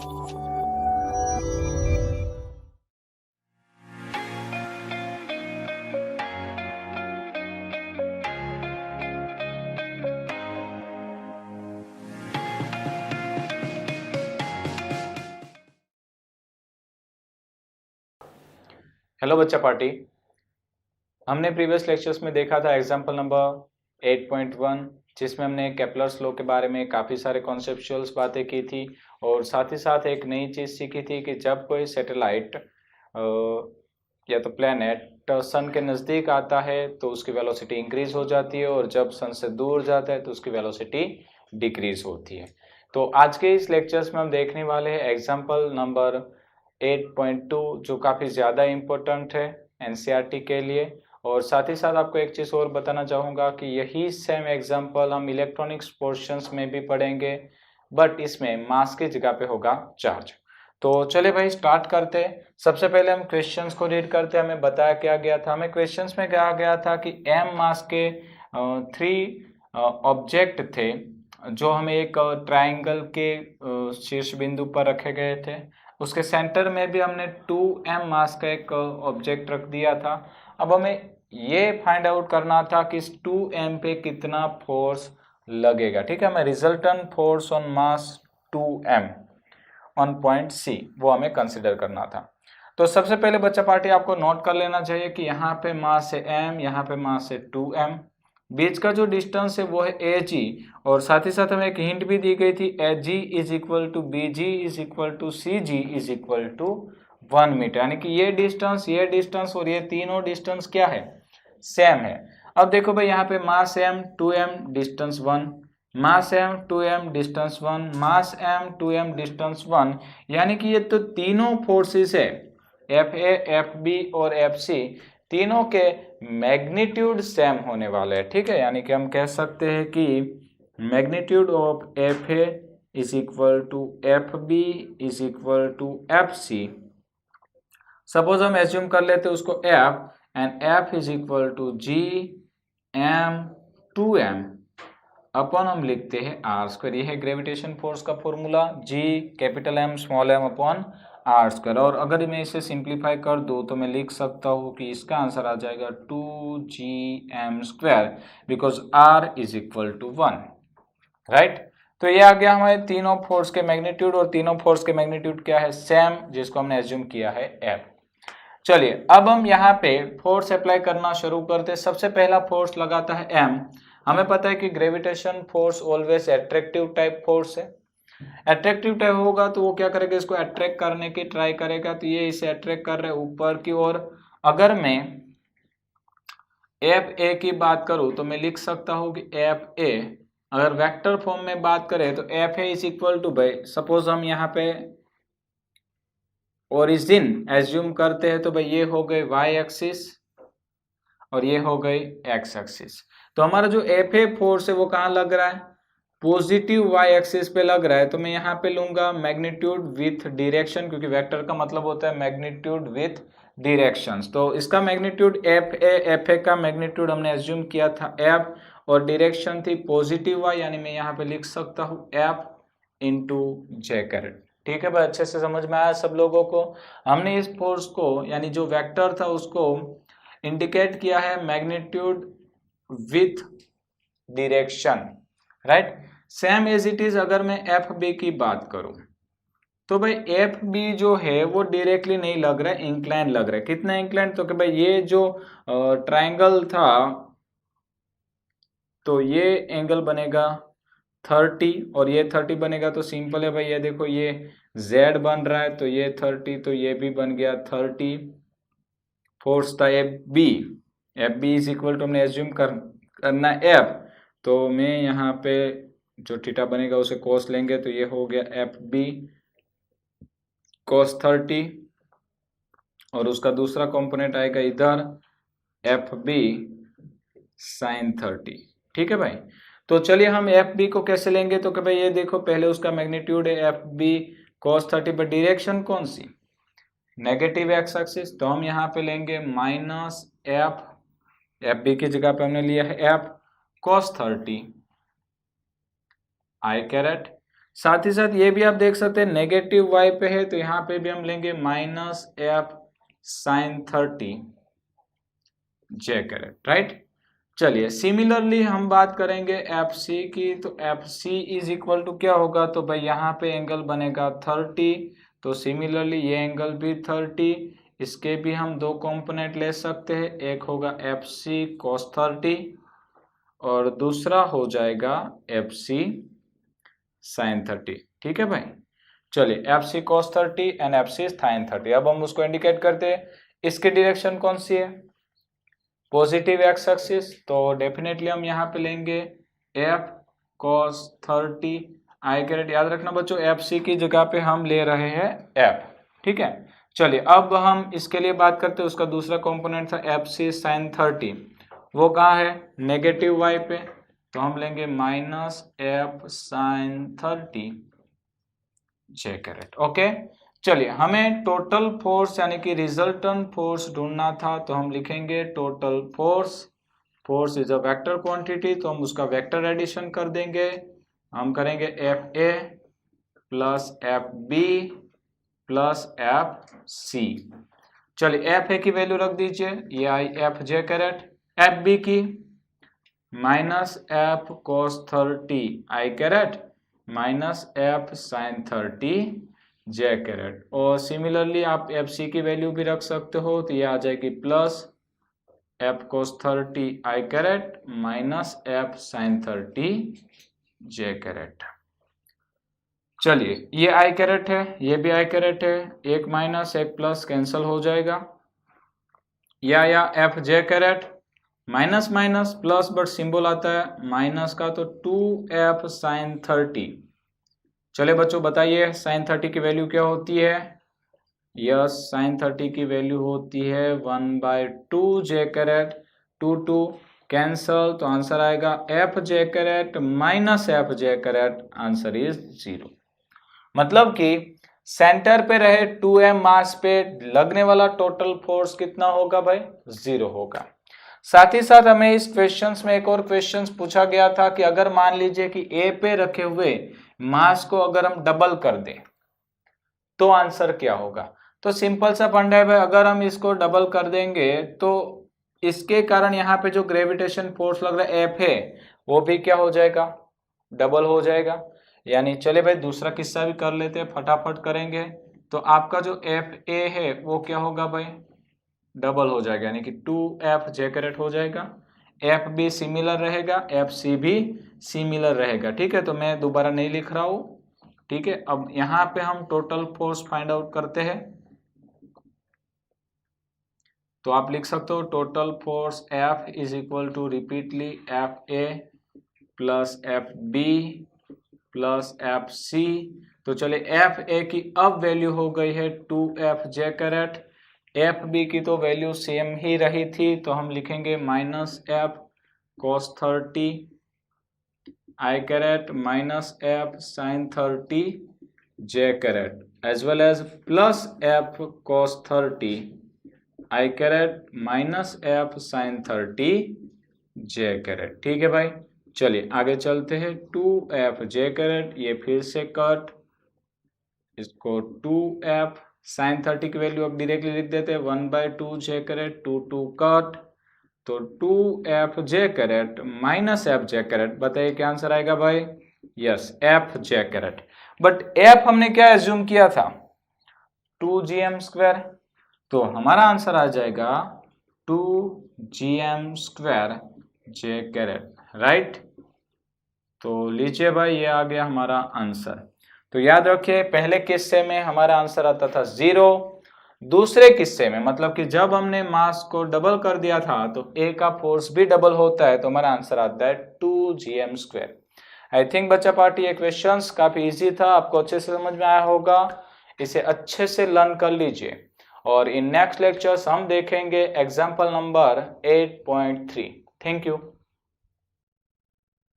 Hello बच्चा party. हमने previous lectures में देखा था एग्जाम्पल नंबर 8.1 जिसमें हमने केपलर्स लॉ के बारे में काफ़ी सारे कॉन्सेप्चुअल्स बातें की थी और साथ ही साथ एक नई चीज़ सीखी थी कि जब कोई सैटेलाइट या तो प्लैनेट सन के नज़दीक आता है तो उसकी वेलोसिटी इंक्रीज हो जाती है और जब सन से दूर जाता है तो उसकी वेलोसिटी डिक्रीज होती है। तो आज के इस लेक्चर्स में हम देखने वाले हैं एग्जाम्पल नंबर 8.2 जो काफ़ी ज़्यादा इम्पोर्टेंट है एनसीईआरटी के लिए। और साथ ही साथ आपको एक चीज़ और बताना चाहूँगा कि यही सेम एग्जाम्पल हम इलेक्ट्रॉनिक्स पोर्शंस में भी पढ़ेंगे, बट इसमें मास की जगह पे होगा चार्ज। तो चलिए भाई स्टार्ट करते हैं। सबसे पहले हम क्वेश्चंस को रीड करते हैं। हमें बताया क्या गया था, हमें क्वेश्चंस में कहा गया था कि एम मास के 3 ऑब्जेक्ट थे जो हमें एक ट्राइंगल के शीर्ष बिंदु पर रखे गए थे। उसके सेंटर में भी हमने 2m मास का एक ऑब्जेक्ट रख दिया था। अब हमें ये फाइंड आउट करना था कि इस 2m पे कितना फोर्स लगेगा। ठीक है, हमें resultant force on mass 2m on point C वो हमें कंसिडर करना था। तो सबसे पहले बच्चा पार्टी आपको नोट कर लेना चाहिए कि यहाँ पे मास है m, यहाँ पे मास है 2m, बीच का जो डिस्टेंस है वो है AG और साथ ही साथ हमें एक हिंट भी दी गई थी AG is equal to BG is equal to CG is equal to 1 metre, यानी कि ये डिस्टेंस और ये तीनों डिस्टेंस क्या है, सेम है। अब देखो भाई यहाँ पे मास m 2m डिस्टेंस 1, मास m 2m डिस्टेंस 1, मास m 2m डिस्टेंस 1, यानी कि ये तो तीनों फोर्सेस है FA FB और FC, तीनों के मैग्नीट्यूड सेम होने वाले हैं। ठीक है, यानी कि हम कह सकते हैं कि magnitude of FA is equal to FB is equal to FC। Suppose हम एज्यूम कर लेते हैं उसको F and F is equal to GM 2M अपन हम लिखते हैं R²। ये है ग्रेविटेशन फोर्स का formula, G capital M small m upon R²। और अगर मैं इसे सिंप्लीफाई कर दूं तो मैं लिख सकता हूँ कि इसका आंसर आ जाएगा 2GM² because R is equal to 1, right. तो ये आ गया हमारे तीनों फोर्स के मैग्नीट्यूड, और तीनों फोर्स के मैग्नीट्यूड क्या है, सेम, जिसको हमने एज्यूम किया है F। चलिए अब हम यहाँ पे फोर्स अप्लाई करना शुरू करते हैं। सबसे पहला फोर्स लगाता है M। हमें पता है कि gravitation force always attractive type force है। एट्रैक्टिव टाइप होगा तो वो क्या करेगा, इसको अट्रैक्ट करने की ट्राई करेगा, तो ये इसे अट्रैक्ट कर रहा है ऊपर की ओर। अगर मैं FA की बात करूं तो मैं लिख सकता हूं कि FA, अगर वेक्टर फॉर्म में बात करें तो FA इज इक्वल टू, भाई सपोज हम यहाँ पे ओरिजिन एज्यूम करते हैं तो भाई ये हो गई y एक्सिस और ये हो गई x एक्सिस। तो हमारा जो FA फोर्स है वो कहाँ लग रहा है, पॉजिटिव y एक्सिस पे लग रहा है। तो मैं यहाँ पे लूंगा मैग्नीट्यूड विथ डायरेक्शन, क्योंकि वेक्टर का मतलब होता है मैग्नीट्यूड विथ डायरेक्शंस। तो इसका मैग्नीट्यूड FA का मैग्नीट्यूड हमने एज्यूम किया था F और डायरेक्शन थी पॉजिटिव y, यानी मैं यहाँ पे लिख सकता हूँ F इंटू J²। ठीक है भाई, अच्छे से समझ में आया सब लोगों को। हमने इस फोर्स को यानी जो वेक्टर था उसको इंडिकेट किया है magnitude with direction, right. Same as it is अगर मैं FB की बात करूं तो भाई FB जो है वो डायरेक्टली नहीं लग रहा है, इंक्लाइन लग रहा है। कितना इंक्लाइन, तो कि भाई ये जो ट्राइंगल था तो ये एंगल बनेगा 30 और ये 30 बनेगा, तो सिंपल है भाई, ये देखो ये Z बन रहा है तो ये 30, तो ये भी बन गया 30। फोर्स था FB इज इक्वल टू हमने एज्यूम करना F, तो मैं यहाँ पे जो थीटा बनेगा उसे cos लेंगे तो ये हो गया FB cos 30 और उसका दूसरा कंपोनेंट आएगा इधर FB sin 30। ठीक है भाई, तो चलिए हम FB को कैसे लेंगे, तो कि भाई ये देखो पहले उसका मैग्नीट्यूड है FB cos 30, पर डायरेक्शन कौन सी, नेगेटिव एक्स एक्सिस, तो हम यहाँ पे लेंगे माइनस FB की जगह पे हमने लिया है F cos 30 I कैरेट। साथ ही साथ ये भी आप देख सकते हैं नेगेटिव वाई पे है तो यहाँ पे भी हम लेंगे minus F sine 30 J caret, right. चलिए सिमिलरली हम बात करेंगे एफ सी की, तो F C is equal to क्या होगा, तो भाई यहाँ पे एंगल बनेगा 30, तो सिमिलरली ये एंगल भी 30, इसके भी हम दो कंपोनेंट ले सकते हैं, एक होगा एफ सी कॉस 30 और दूसरा हो जाएगा एफ सी साइन 30, ठीक है भाई। चलिए F C cos 30 and F C sine 30, अब हम उसको इंडिकेट करते हैं। इसकी डायरेक्शन कौन सी है, पॉजिटिव एक्स एक्सिस, तो डेफिनेटली हम यहाँ पे लेंगे एफ कॉस 30 आई कैरेट। याद रखना बच्चों एफ सी की जगह पे हम ले रहे हैं एफ, ठीक है। चलिए अब हम इसके लिए बात करते हैं, उसका दूसरा कंपोनेंट था एफ सी साइन 30, वो कहाँ है, नेगेटिव वाई पे, तो हम लेंगे minus F sine 30 J carat, okay. चलिए हमें टोटल फोर्स यानी कि रिजल्टेंट फोर्स ढूंढना था, तो हम लिखेंगे total force, force is a vector quantity, तो हम उसका वेक्टर एडिशन कर देंगे, हम करेंगे F A plus F B plus F C. चलिए एफ ए की वैल्यू रख दीजिए, ये I F J caret, F B की minus F cos 30 I caret minus F sine 30 J caret, और सिमिलरली आप एफ सी की वैल्यू भी रख सकते हो, तो ये आ जाएगी plus F cos 30 I caret minus F sine 30 J carat. चलिए ये आई कैरेट है, ये भी आई कैरेट है, एक माइनस एक प्लस कैंसिल हो जाएगा, या F J caret minus minus plus but symbol आता है माइनस का, तो 2f साइन 30। चले बच्चों बताइए साइन 30 की वैल्यू क्या होती है, यस साइन 30 की वैल्यू होती है 1/2 जे कैरेट, 2 कैंसल, तो आंसर आएगा F J caret minus F J caret, answer is 0। मतलब कि सेंटर पे रहे 2m मास पे लगने वाला टोटल फोर्स कितना होगा भाई, 0 होगा। साथ ही साथ हमें इस क्वेश्चंस में एक और क्वेश्चंस पूछा गया था कि अगर मान लीजिए कि ए पे रखे हुए मास को अगर हम डबल कर दें तो आंसर क्या होगा। तो सिंपल सा फंडा है भाई, अगर हम इसको डबल कर देंगे तो इसके कारण यहाँ पे जो ग्रेविटेशन फोर्स लग रहा है एफ है वो भी क्या हो जाएगा, डबल हो जाएगा। यानी चले भाई दूसरा किस्सा भी कर लेते हैं, फटाफट करेंगे। तो आपका जो एफ ए है वो क्या होगा भाई, डबल हो जाएगा, यानी कि 2f जे कैरेट हो जाएगा, एफ बी सिमिलर रहेगा, एफ सी भी सिमिलर रहेगा, ठीक है। तो मैं दोबारा नहीं लिख रहा हूं, ठीक है। अब यहाँ पे हम टोटल फोर्स फाइंड आउट करते हैं, तो आप लिख सकते हो total force F is equal to repeatedly F A plus F B plus F C. तो चले एफ ए की अब वैल्यू हो गई है 2f J caret, F B की तो वैल्यू सेम ही रही थी, तो हम लिखेंगे minus F cos 30 I caret minus F sine 30 J caret as well as plus F cos 30 I caret minus F sine 30 J caret, ठीक है भाई। चलिए आगे चलते हैं, 2f जे कैरेट, ये फिर से कट, इसको 2f साइन 30 की वैल्यू अब डायरेक्टली लिख देते हैं 1/2 जे कैरेट, 2 कट, तो 2f J caret minus F J caret, बताइए क्या आंसर आएगा भाई, yes F J caret. But F हमने क्या एज्यूम किया था, 2gm², तो हमारा आंसर आ जाएगा 2gm² जे कैरेट, राइट। तो लीजिए भाई ये आ गया हमारा आंसर। तो याद रखिए पहले किस्से में हमारा आंसर आता था 0, दूसरे किस्से में मतलब कि जब हमने मास को डबल कर दिया था तो ए का फोर्स भी डबल होता है, तो हमारा आंसर आता है 2gm²। आई थिंक बच्चा पार्टी ये क्वेश्चंस काफी इजी था, आपको अच्छे से समझ में आया होगा, इसे अच्छे से लर्न कर लीजिए। और इन नेक्स्ट लेक्चर्स हम देखेंगे एग्जाम्पल नंबर 8.3। Thank you.